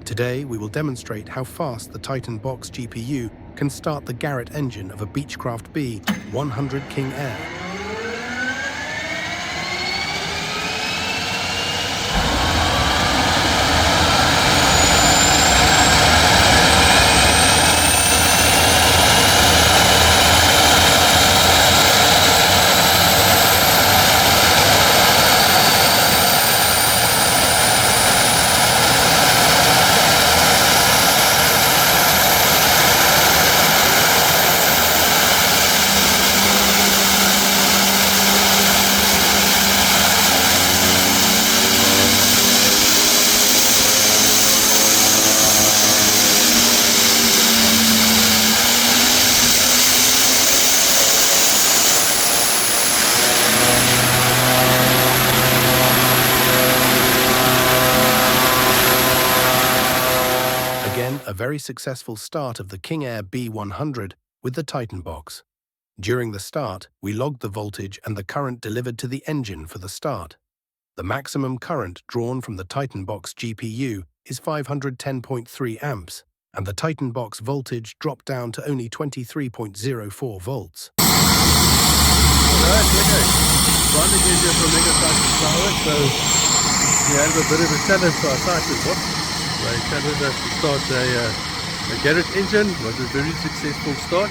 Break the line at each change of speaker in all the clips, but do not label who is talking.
Today, we will demonstrate how fast the Titan Box GPU can start the Garrett engine of a Beechcraft B100 King Air. Again, a very successful start of the King Air B100 with the Titan Box. During the start, we logged the voltage and the current delivered to the engine for the start. The maximum current drawn from the Titan Box GPU is 510.3 amps, and the Titan Box voltage dropped down to only 23.04 volts.
Alright, okay. Trying to get here from Titan power, so we have a bit of a challenge for our Titan Box. They challenged us to start a Garrett engine. It was a very successful start.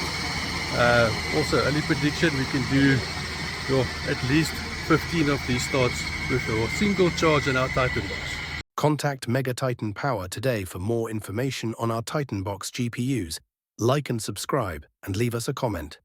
Also, early prediction we can do at least 15 of these starts with a single charge in our Titan Box.
Contact Mega Titan Power today for more information on our Titan Box GPUs. Like and subscribe, and leave us a comment.